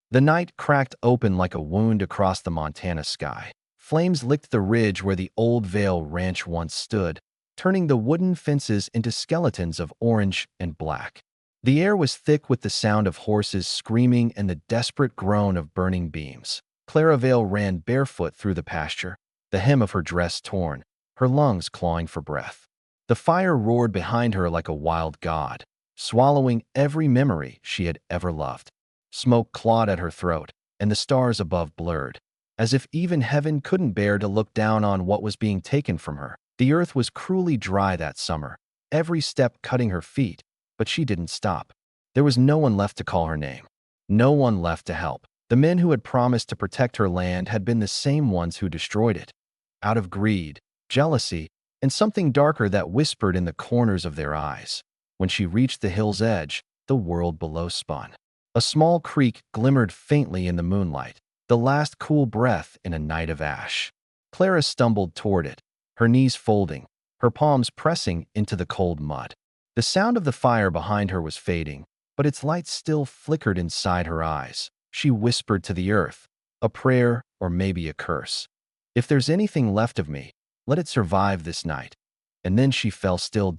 The night cracked open like a wound across the Montana sky. Flames licked the ridge where the old Vale Ranch once stood, turning the wooden fences into skeletons of orange and black. The air was thick with the sound of horses screaming and the desperate groan of burning beams. Clara Vale ran barefoot through the pasture, the hem of her dress torn, her lungs clawing for breath. The fire roared behind her like a wild god, swallowing every memory she had ever loved. Smoke clawed at her throat, and the stars above blurred, as if even heaven couldn't bear to look down on what was being taken from her. The earth was cruelly dry that summer, every step cutting her feet, but she didn't stop. There was no one left to call her name, no one left to help. The men who had promised to protect her land had been the same ones who destroyed it, out of greed, jealousy, and something darker that whispered in the corners of their eyes. When she reached the hill's edge, the world below spun. A small creek glimmered faintly in the moonlight, the last cool breath in a night of ash. Clara stumbled toward it, her knees folding, her palms pressing into the cold mud. The sound of the fire behind her was fading, but its light still flickered inside her eyes. She whispered to the earth, a prayer or maybe a curse. If there's anything left of me, let it survive this night. And then she fell still.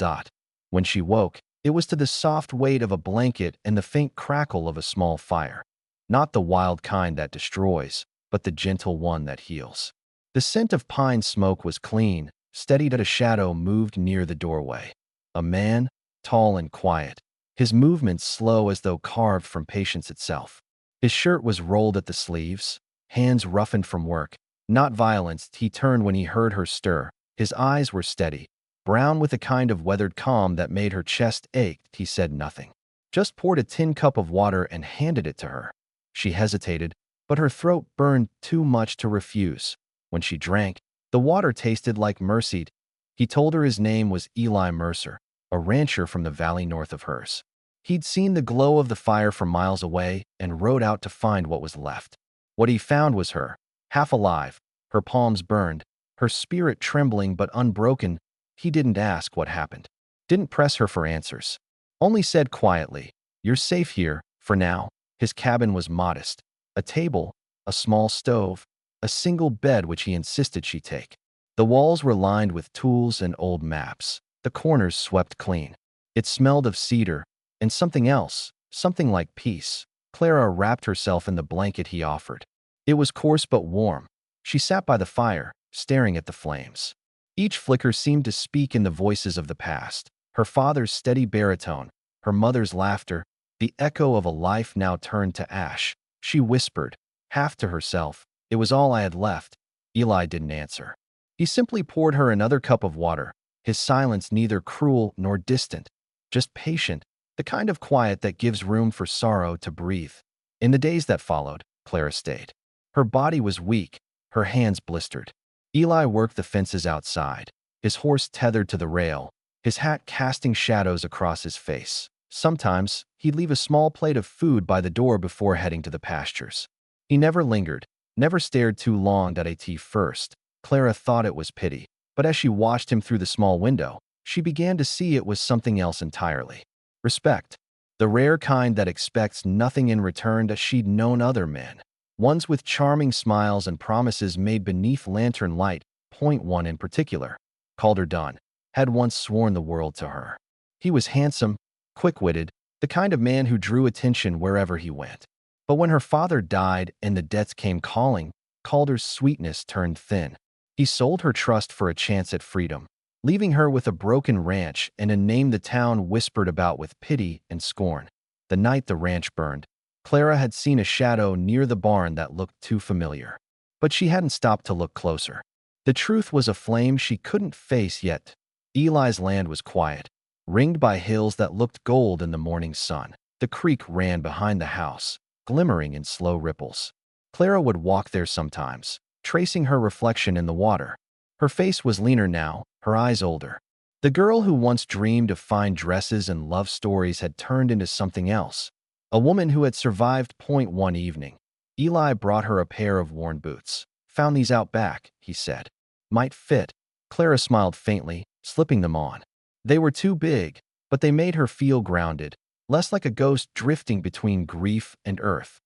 When she woke, it was to the soft weight of a blanket and the faint crackle of a small fire. Not the wild kind that destroys, but the gentle one that heals. The scent of pine smoke was clean, steadied at a shadow moved near the doorway. A man, tall and quiet, his movements slow as though carved from patience itself. His shirt was rolled at the sleeves, hands roughened from work. Not violence, he turned when he heard her stir. His eyes were steady, brown with a kind of weathered calm that made her chest ache. He said nothing, just poured a tin cup of water and handed it to her. She hesitated, but her throat burned too much to refuse. When she drank, the water tasted like mercy. He told her his name was Eli Mercer, a rancher from the valley north of hers. He'd seen the glow of the fire from miles away and rode out to find what was left. What he found was her, half alive, her palms burned, her spirit trembling but unbroken. He didn't ask what happened, didn't press her for answers, only said quietly, "You're safe here, for now." His cabin was modest, a table, a small stove, a single bed which he insisted she take. The walls were lined with tools and old maps, the corners swept clean. It smelled of cedar, and something else, something like peace. Clara wrapped herself in the blanket he offered. It was coarse but warm. She sat by the fire, staring at the flames. Each flicker seemed to speak in the voices of the past. Her father's steady baritone, her mother's laughter, the echo of a life now turned to ash. She whispered, half to herself, "It was all I had left." Eli didn't answer. He simply poured her another cup of water, his silence neither cruel nor distant, just patient, the kind of quiet that gives room for sorrow to breathe. In the days that followed, Clara stayed. Her body was weak, her hands blistered. Eli worked the fences outside, his horse tethered to the rail, his hat casting shadows across his face. Sometimes, he'd leave a small plate of food by the door before heading to the pastures. He never lingered, never stared too long at a tea first. Clara thought it was pity, but as she watched him through the small window, she began to see it was something else entirely. Respect. The rare kind that expects nothing in return. As she'd known other men, ones with charming smiles and promises made beneath lantern light. Point one in particular, Calder Dunn, had once sworn the world to her. He was handsome, quick-witted, the kind of man who drew attention wherever he went. But when her father died and the debts came calling, Calder's sweetness turned thin. He sold her trust for a chance at freedom, leaving her with a broken ranch and a name the town whispered about with pity and scorn. The night the ranch burned, Clara had seen a shadow near the barn that looked too familiar. But she hadn't stopped to look closer. The truth was a flame she couldn't face yet. Eli's land was quiet, ringed by hills that looked gold in the morning sun. The creek ran behind the house, glimmering in slow ripples. Clara would walk there sometimes, tracing her reflection in the water. Her face was leaner now, her eyes older. The girl who once dreamed of fine dresses and love stories had turned into something else. A woman who had survived. Point one evening, Eli brought her a pair of worn boots. "Found these out back," he said. "Might fit." Clara smiled faintly, slipping them on. They were too big, but they made her feel grounded, less like a ghost drifting between grief and earth.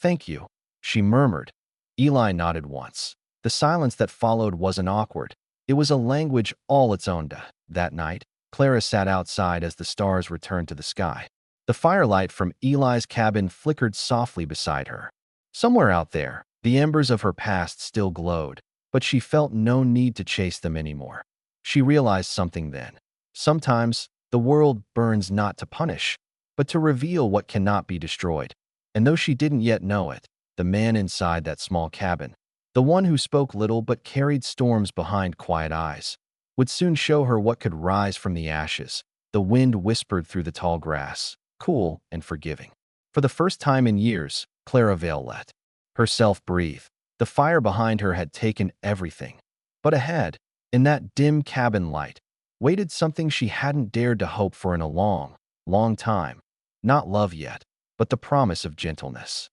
Thank you, she murmured. Eli nodded once. The silence that followed wasn't awkward. It was a language all its own. That night, Clara sat outside as the stars returned to the sky. The firelight from Eli's cabin flickered softly beside her. Somewhere out there, the embers of her past still glowed, but she felt no need to chase them anymore. She realized something then. Sometimes, the world burns not to punish, but to reveal what cannot be destroyed. And though she didn't yet know it, the man inside that small cabin, the one who spoke little but carried storms behind quiet eyes, would soon show her what could rise from the ashes. The wind whispered through the tall grass, cool and forgiving. For the first time in years, Clara Vale let herself breathe. The fire behind her had taken everything. But ahead, in that dim cabin light, waited something she hadn't dared to hope for in a long, long time. Not love yet, but the promise of gentleness.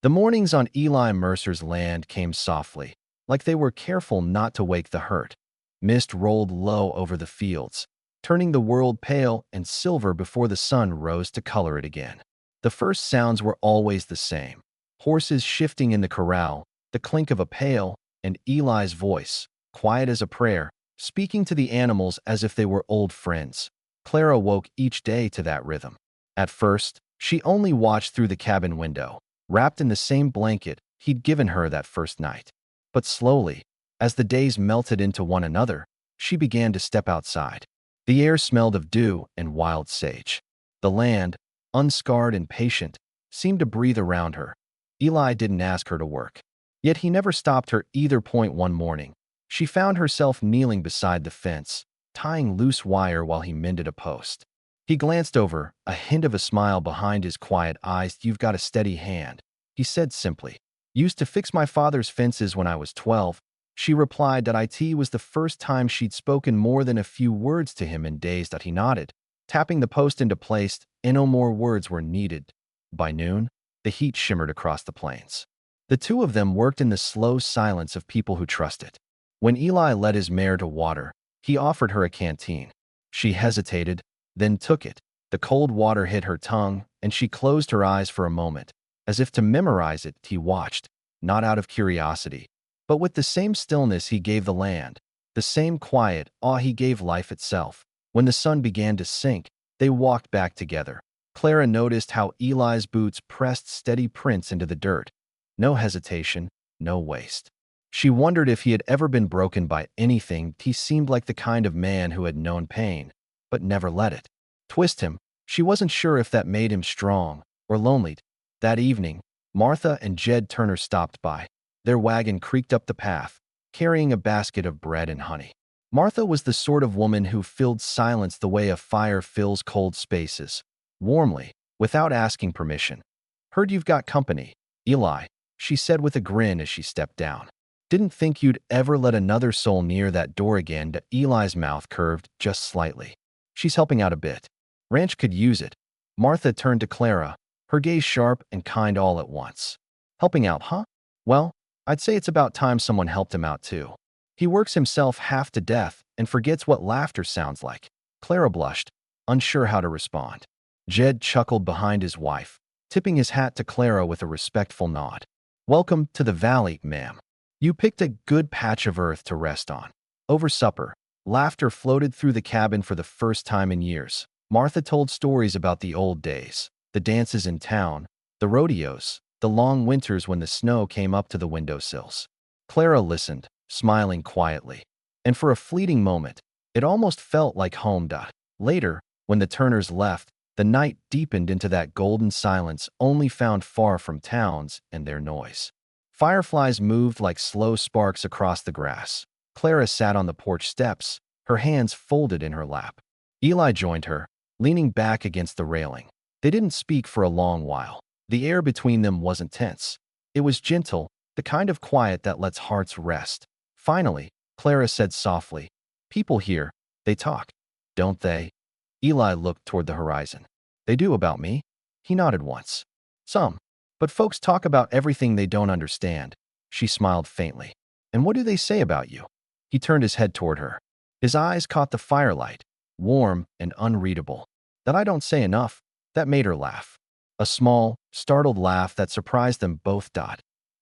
The mornings on Eli Mercer's land came softly, like they were careful not to wake the hurt. Mist rolled low over the fields, turning the world pale and silver before the sun rose to color it again. The first sounds were always the same. Horses shifting in the corral, the clink of a pail, and Eli's voice, quiet as a prayer, speaking to the animals as if they were old friends. Clara woke each day to that rhythm. At first, she only watched through the cabin window, wrapped in the same blanket he'd given her that first night. But slowly, as the days melted into one another, she began to step outside. The air smelled of dew and wild sage. The land, unscarred and patient, seemed to breathe around her. Eli didn't ask her to work, yet he never stopped her either. One morning, she found herself kneeling beside the fence, tying loose wire while he mended a post. He glanced over, a hint of a smile behind his quiet eyes. "You've got a steady hand," he said simply. "Used to fix my father's fences when I was 12. She replied that it was the first time she'd spoken more than a few words to him in days. He nodded, tapping the post into place, and no more words were needed. By noon, the heat shimmered across the plains. The two of them worked in the slow silence of people who trust it. When Eli led his mare to water, he offered her a canteen. She hesitated, then took it. The cold water hit her tongue, and she closed her eyes for a moment. As if to memorize it, he watched, not out of curiosity, but with the same stillness he gave the land, the same quiet awe he gave life itself. When the sun began to sink, they walked back together. Clara noticed how Eli's boots pressed steady prints into the dirt. No hesitation, no waste. She wondered if he had ever been broken by anything. He seemed like the kind of man who had known pain, but never let it twist him. She wasn't sure if that made him strong or lonely. That evening, Martha and Jed Turner stopped by. Their wagon creaked up the path, carrying a basket of bread and honey. Martha was the sort of woman who filled silence the way a fire fills cold spaces, warmly, without asking permission. "Heard you've got company, Eli," she said with a grin as she stepped down. "Didn't think you'd ever let another soul near that door again." Eli's mouth curved just slightly. "She's helping out a bit. Ranch could use it." Martha turned to Clara, her gaze sharp and kind all at once. "Helping out, huh? Well, I'd say it's about time someone helped him out too. He works himself half to death and forgets what laughter sounds like." Clara blushed, unsure how to respond. Jed chuckled behind his wife, tipping his hat to Clara with a respectful nod. "Welcome to the valley, ma'am. You picked a good patch of earth to rest on." Over supper, laughter floated through the cabin for the first time in years. Martha told stories about the old days, the dances in town, the rodeos, the long winters when the snow came up to the windowsills. Clara listened, smiling quietly, and for a fleeting moment, it almost felt like home. Later, when the Turners left, the night deepened into that golden silence only found far from towns and their noise. Fireflies moved like slow sparks across the grass. Clara sat on the porch steps, her hands folded in her lap. Eli joined her, leaning back against the railing. They didn't speak for a long while. The air between them wasn't tense. It was gentle, the kind of quiet that lets hearts rest. Finally, Clara said softly, "People here, they talk, don't they?" Eli looked toward the horizon. "They do about me?" He nodded once. "Some. But folks talk about everything they don't understand." She smiled faintly. "And what do they say about you?" He turned his head toward her. His eyes caught the firelight, warm and unreadable. "That I don't say enough." That made her laugh. A small, startled laugh that surprised them both.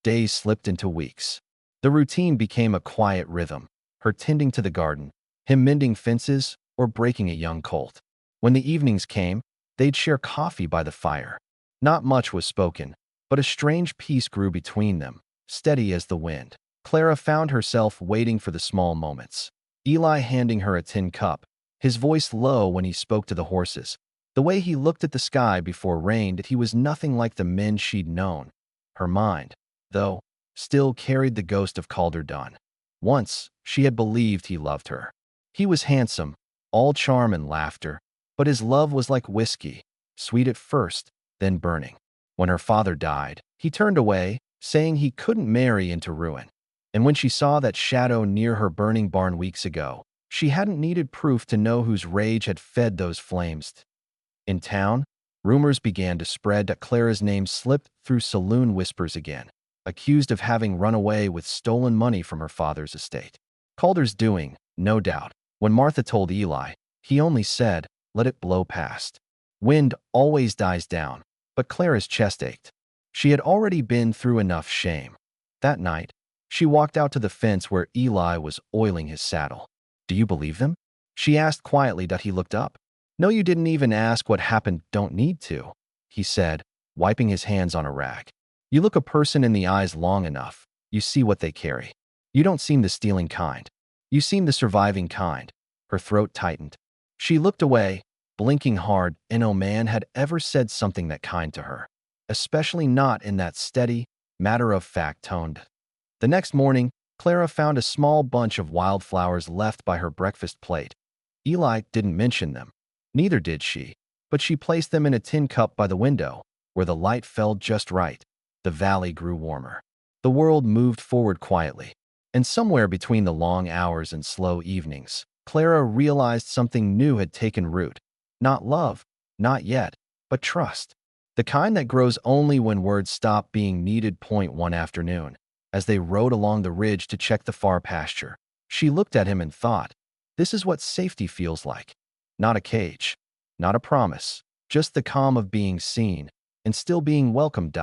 Days slipped into weeks. The routine became a quiet rhythm, her tending to the garden, him mending fences, or breaking a young colt. When the evenings came, they'd share coffee by the fire. Not much was spoken, but a strange peace grew between them, steady as the wind. Clara found herself waiting for the small moments. Eli handing her a tin cup, his voice low when he spoke to the horses. The way he looked at the sky before rain, that he was nothing like the men she'd known. Her mind, though, still carried the ghost of Calder Dunn. Once, she had believed he loved her. He was handsome, all charm and laughter, but his love was like whiskey, sweet at first, then burning. When her father died, he turned away, saying he couldn't marry into ruin. And when she saw that shadow near her burning barn weeks ago, she hadn't needed proof to know whose rage had fed those flames. In town, rumors began to spread that Clara's name slipped through saloon whispers again, accused of having run away with stolen money from her father's estate. Calder's doing, no doubt. When Martha told Eli, he only said, "Let it blow past." Wind always dies down, but Clara's chest ached. She had already been through enough shame. That night, she walked out to the fence where Eli was oiling his saddle. "Do you believe them?" she asked quietly. He looked up. "No, you didn't even ask what happened. Don't need to," he said, wiping his hands on a rag. "You look a person in the eyes long enough, you see what they carry. You don't seem the stealing kind. You seem the surviving kind." Her throat tightened. She looked away, blinking hard, and no man had ever said something that kind to her, especially not in that steady, matter-of-fact tone. The next morning, Clara found a small bunch of wildflowers left by her breakfast plate. Eli didn't mention them. Neither did she, but she placed them in a tin cup by the window, where the light fell just right. The valley grew warmer. The world moved forward quietly. And somewhere between the long hours and slow evenings, Clara realized something new had taken root. Not love, not yet, but trust. The kind that grows only when words stop being needed. One afternoon, as they rode along the ridge to check the far pasture, she looked at him and thought, this is what safety feels like. Not a cage, not a promise, just the calm of being seen and still being welcomed.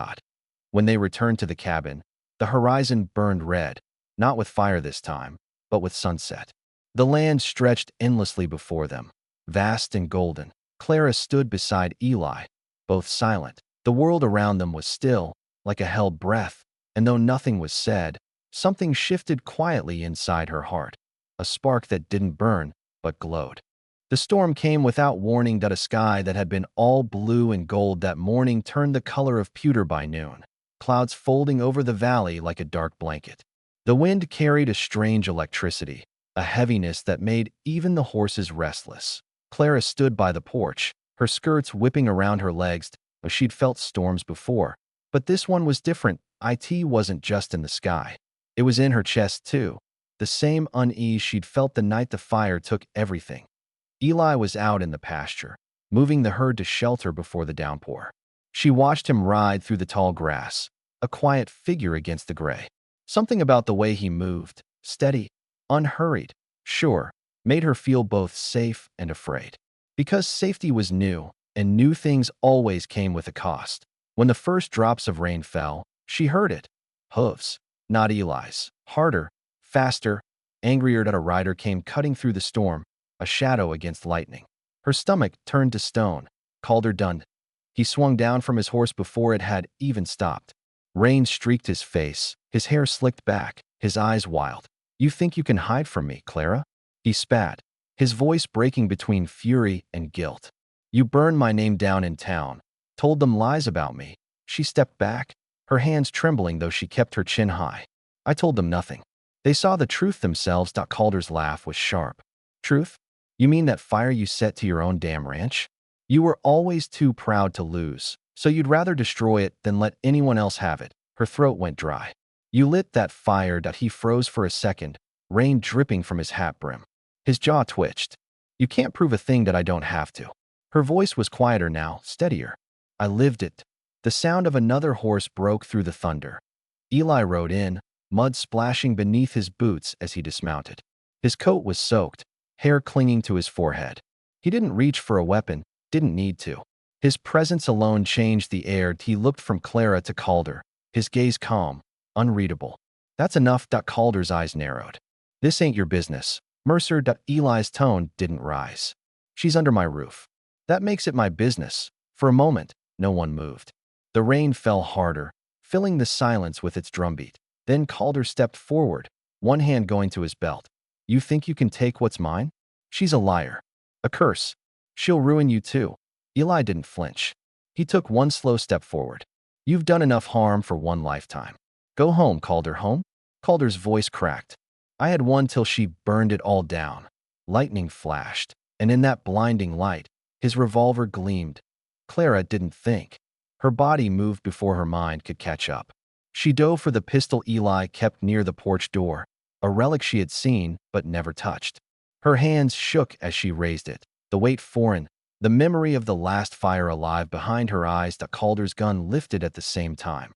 When they returned to the cabin, the horizon burned red, not with fire this time, but with sunset. The land stretched endlessly before them, vast and golden. Clara stood beside Eli, both silent. The world around them was still, like a held breath, and though nothing was said, something shifted quietly inside her heart, a spark that didn't burn, but glowed. The storm came without warning. A sky that had been all blue and gold that morning turned the color of pewter by noon, clouds folding over the valley like a dark blanket. The wind carried a strange electricity, a heaviness that made even the horses restless. Clara stood by the porch, her skirts whipping around her legs. She'd felt storms before, but this one was different. It wasn't just in the sky. It was in her chest too, the same unease she'd felt the night the fire took everything. Eli was out in the pasture, moving the herd to shelter before the downpour. She watched him ride through the tall grass, a quiet figure against the gray. Something about the way he moved, steady, unhurried, sure, made her feel both safe and afraid. Because safety was new, and new things always came with a cost. When the first drops of rain fell, she heard it. Hooves, not Eli's. Harder, faster, angrier. A rider came cutting through the storm, a shadow against lightning. Her stomach turned to stone. Calder Dunn. He swung down from his horse before it had even stopped. Rain streaked his face, his hair slicked back, his eyes wild. "You think you can hide from me, Clara?" He spat, his voice breaking between fury and guilt. "You burned my name down in town, told them lies about me." She stepped back, her hands trembling though she kept her chin high. "I told them nothing. They saw the truth themselves." Calder's laugh was sharp. "Truth? You mean that fire you set to your own damn ranch? You were always too proud to lose, so you'd rather destroy it than let anyone else have it." Her throat went dry. "You lit that fire." He froze for a second, rain dripping from his hat brim. His jaw twitched. "You can't prove a thing that I don't have to." Her voice was quieter now, steadier. "I lived it." The sound of another horse broke through the thunder. Eli rode in, mud splashing beneath his boots as he dismounted. His coat was soaked, hair clinging to his forehead. He didn't reach for a weapon, didn't need to. His presence alone changed the air. He looked from Clara to Calder, his gaze calm, unreadable. That's enough. Calder's eyes narrowed. This ain't your business. Mercer. Eli's tone didn't rise. She's under my roof. That makes it my business. For a moment, no one moved. The rain fell harder, filling the silence with its drumbeat. Then Calder stepped forward, one hand going to his belt. You think you can take what's mine? She's a liar. A curse. She'll ruin you too. Eli didn't flinch. He took one slow step forward. You've done enough harm for one lifetime. Go home, Calder. Home? Calder's voice cracked. I had one till she burned it all down. Lightning flashed, and in that blinding light, his revolver gleamed. Clara didn't think. Her body moved before her mind could catch up. She dove for the pistol Eli kept near the porch door, a relic she had seen but never touched. Her hands shook as she raised it, the weight foreign, the memory of the last fire alive behind her eyes. Calder's gun lifted at the same time.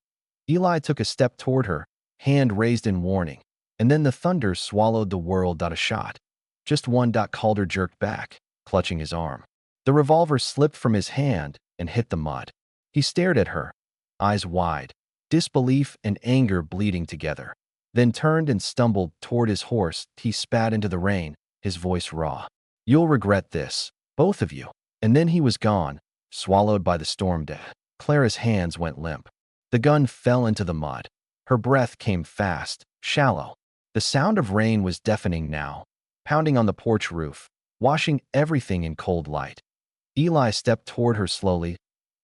Eli took a step toward her, hand raised in warning, and then the thunder swallowed the world. A shot. Just one. Calder jerked back, clutching his arm. The revolver slipped from his hand and hit the mud. He stared at her, eyes wide, disbelief and anger bleeding together, then turned and stumbled toward his horse. He spat into the rain, his voice raw. You'll regret this, both of you. And then he was gone, swallowed by the storm. Clara's hands went limp. The gun fell into the mud. Her breath came fast, shallow. The sound of rain was deafening now, pounding on the porch roof, washing everything in cold light. Eli stepped toward her slowly.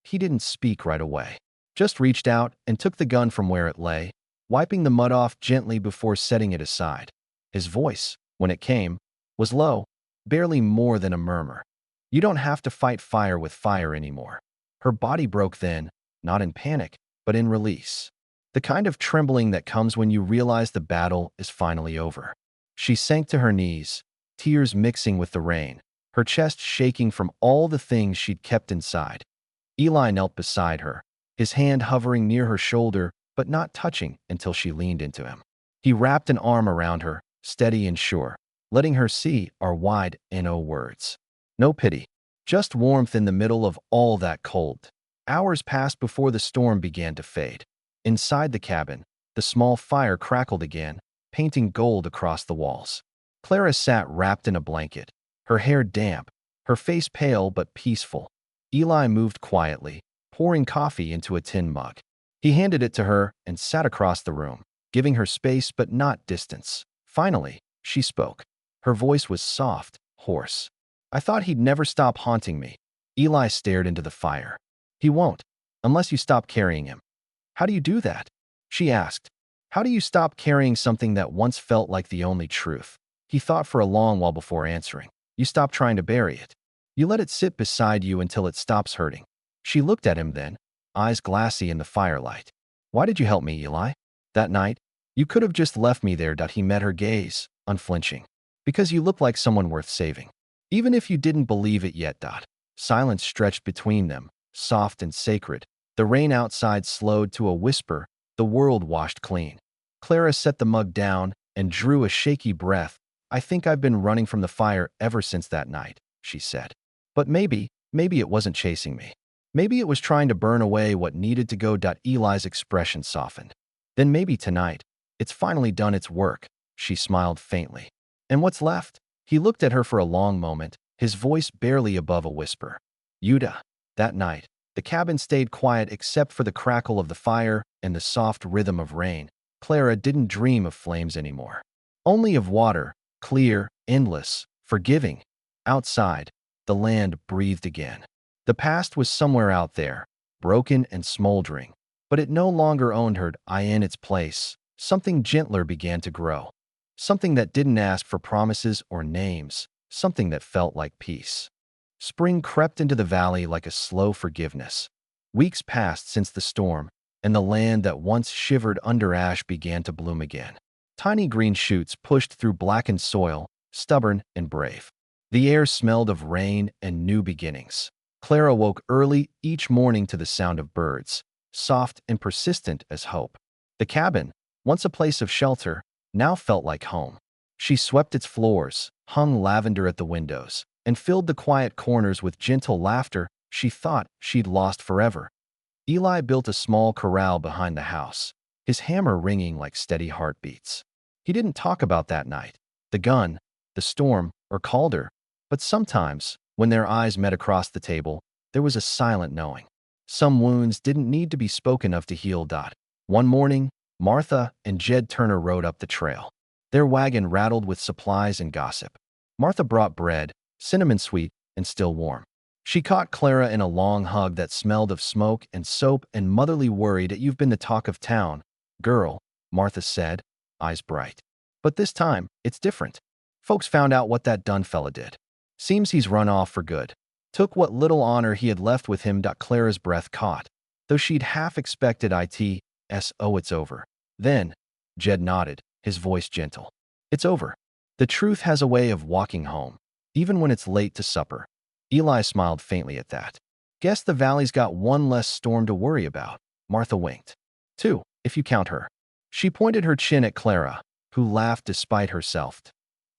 He didn't speak right away, just reached out and took the gun from where it lay, wiping the mud off gently before setting it aside. His voice, when it came, was low, barely more than a murmur. You don't have to fight fire with fire anymore. Her body broke then, not in panic, but in release. The kind of trembling that comes when you realize the battle is finally over. She sank to her knees, tears mixing with the rain, her chest shaking from all the things she'd kept inside. Eli knelt beside her, his hand hovering near her shoulder, but not touching until she leaned into him. He wrapped an arm around her, steady and sure, letting her see our wide no words. No pity, just warmth in the middle of all that cold. Hours passed before the storm began to fade. Inside the cabin, the small fire crackled again, painting gold across the walls. Clara sat wrapped in a blanket, her hair damp, her face pale but peaceful. Eli moved quietly, pouring coffee into a tin mug. He handed it to her and sat across the room, giving her space but not distance. Finally, she spoke. Her voice was soft, hoarse. I thought he'd never stop haunting me. Eli stared into the fire. He won't, unless you stop carrying him. How do you do that? She asked. How do you stop carrying something that once felt like the only truth? He thought for a long while before answering. You stop trying to bury it. You let it sit beside you until it stops hurting. She looked at him then, eyes glassy in the firelight. Why did you help me, Eli? That night, you could have just left me there. He met her gaze, unflinching. Because you looked like someone worth saving. Even if you didn't believe it yet. Silence stretched between them, soft and sacred. The rain outside slowed to a whisper, the world washed clean. Clara set the mug down and drew a shaky breath. I think I've been running from the fire ever since that night, she said. But maybe it wasn't chasing me. Maybe it was trying to burn away what needed to go. Eli's expression softened. Then maybe tonight, it's finally done its work, she smiled faintly. And what's left? He looked at her for a long moment, his voice barely above a whisper. Yuda. That night, the cabin stayed quiet except for the crackle of the fire and the soft rhythm of rain. Clara didn't dream of flames anymore. Only of water, clear, endless, forgiving. Outside, the land breathed again. The past was somewhere out there, broken and smoldering, but it no longer owned her. In its place, something gentler began to grow. Something that didn't ask for promises or names, something that felt like peace. Spring crept into the valley like a slow forgiveness. Weeks passed since the storm, and the land that once shivered under ash began to bloom again. Tiny green shoots pushed through blackened soil, stubborn and brave. The air smelled of rain and new beginnings. Clara woke early each morning to the sound of birds, soft and persistent as hope. The cabin, once a place of shelter, now felt like home. She swept its floors, hung lavender at the windows, and filled the quiet corners with gentle laughter. she thought she'd lost forever. Eli built a small corral behind the house, his hammer ringing like steady heartbeats. He didn't talk about that night, the gun, the storm, or Calder, but sometimes, when their eyes met across the table, there was a silent knowing. Some wounds didn't need to be spoken of to heal. One morning, Martha and Jed Turner rode up the trail. Their wagon rattled with supplies and gossip. Martha brought bread, cinnamon sweet and still warm. She caught Clara in a long hug that smelled of smoke and soap and motherly worry that "You've been the talk of town, girl," Martha said, eyes bright. "But this time, it's different. Folks found out what that Dunn fella did. Seems he's run off for good. Took what little honor he had left with him." Clara's breath caught, though she'd half expected "Oh, it's over." Then, Jed nodded, his voice gentle. "It's over. The truth has a way of walking home, even when it's late to supper." Eli smiled faintly at that. "Guess the valley's got one less storm to worry about." Martha winked. "Two, if you count her." She pointed her chin at Clara, who laughed despite herself.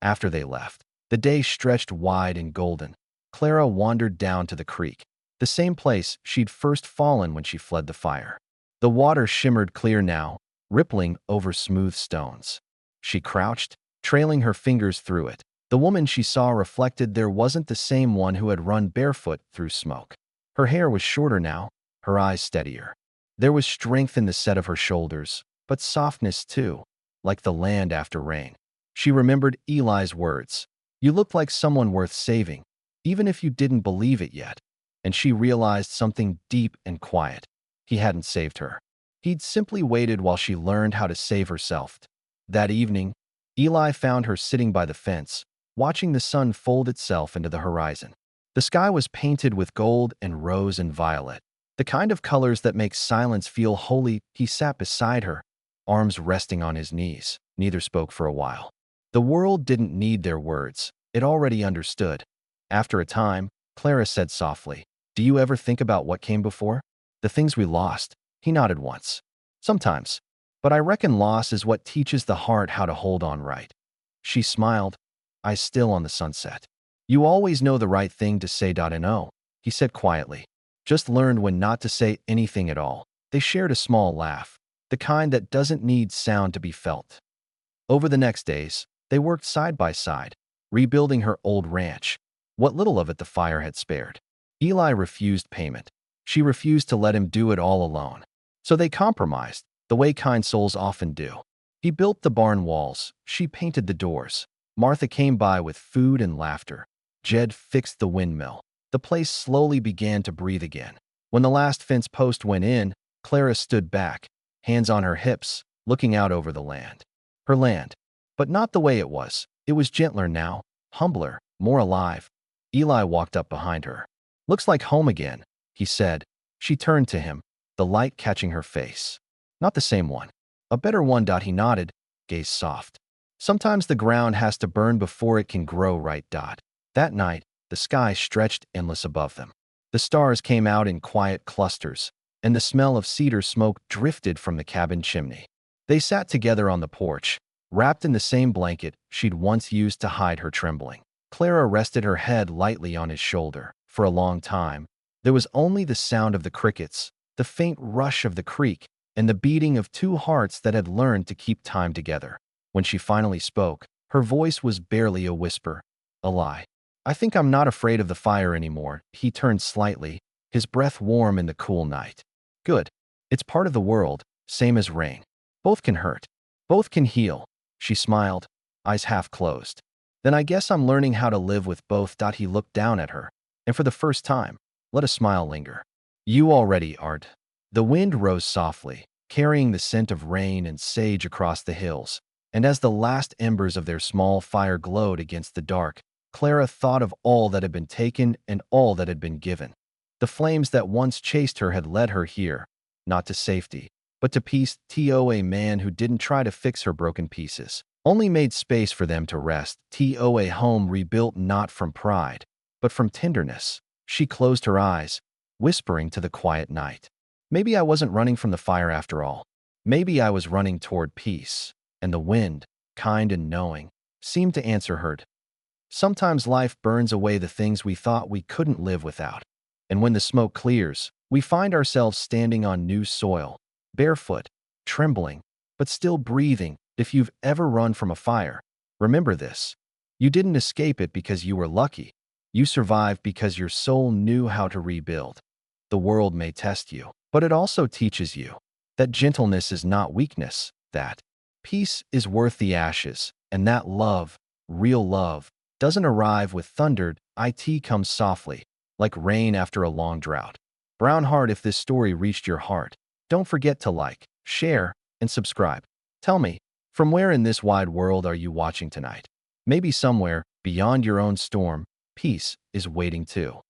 After they left, the day stretched wide and golden. Clara wandered down to the creek, the same place she'd first fallen when she fled the fire. The water shimmered clear now, rippling over smooth stones. She crouched, trailing her fingers through it. The woman she saw reflected there wasn't the same one who had run barefoot through smoke. Her hair was shorter now, her eyes steadier. There was strength in the set of her shoulders, but softness too, like the land after rain. She remembered Eli's words. "You looked like someone worth saving, even if you didn't believe it yet." And she realized something deep and quiet. He hadn't saved her. He'd simply waited while she learned how to save herself. That evening, Eli found her sitting by the fence, watching the sun fold itself into the horizon. The sky was painted with gold and rose and violet, the kind of colors that make silence feel holy. He sat beside her, arms resting on his knees. Neither spoke for a while. The world didn't need their words. It already understood. After a time, Clara said softly, "Do you ever think about what came before? The things we lost?" He nodded once. "Sometimes. But I reckon loss is what teaches the heart how to hold on right." She smiled, eyes still on the sunset. "You always know the right thing to say. No," he said quietly. "Just learned when not to say anything at all." They shared a small laugh, the kind that doesn't need sound to be felt. Over the next days, they worked side by side, rebuilding her old ranch, what little of it the fire had spared. Eli refused payment. She refused to let him do it all alone. So they compromised, the way kind souls often do. He built the barn walls, she painted the doors. Martha came by with food and laughter. Jed fixed the windmill. The place slowly began to breathe again. When the last fence post went in, Clara stood back, hands on her hips, looking out over the land. Her land. But not the way it was. It was gentler now, humbler, more alive. Eli walked up behind her. "Looks like home again," he said. She turned to him, the light catching her face. "Not the same one. A better one." He nodded, gaze soft. "Sometimes the ground has to burn before it can grow right." That night, the sky stretched endless above them. The stars came out in quiet clusters, and the smell of cedar smoke drifted from the cabin chimney. They sat together on the porch, wrapped in the same blanket she'd once used to hide her trembling. Clara rested her head lightly on his shoulder. For a long time, there was only the sound of the crickets, the faint rush of the creek, and the beating of two hearts that had learned to keep time together. When she finally spoke, her voice was barely a whisper. "Eli, I think I'm not afraid of the fire anymore." He turned slightly, his breath warm in the cool night. "Good. It's part of the world, same as rain. Both can hurt. Both can heal." She smiled, eyes half closed. "Then I guess I'm learning how to live with both." He looked down at her, and for the first time, let a smile linger. "You already aren't." The wind rose softly, carrying the scent of rain and sage across the hills, and as the last embers of their small fire glowed against the dark, Clara thought of all that had been taken and all that had been given. The flames that once chased her had led her here, not to safety, but to peace. A man who didn't try to fix her broken pieces, only made space for them to rest. A home rebuilt not from pride, but from tenderness. She closed her eyes, whispering to the quiet night. Maybe I wasn't running from the fire after all. Maybe I was running toward peace. And the wind, kind and knowing, seemed to answer her. Sometimes life burns away the things we thought we couldn't live without. And when the smoke clears, we find ourselves standing on new soil, barefoot, trembling, but still breathing. If you've ever run from a fire, remember this. You didn't escape it because you were lucky. You survived because your soul knew how to rebuild. The world may test you, but it also teaches you that gentleness is not weakness, that peace is worth the ashes, and that love, real love, doesn't arrive with thunder. It comes softly, like rain after a long drought. Brown heart, if this story reached your heart, don't forget to like, share, and subscribe. Tell me, from where in this wide world are you watching tonight? Maybe somewhere beyond your own storm, peace is waiting too.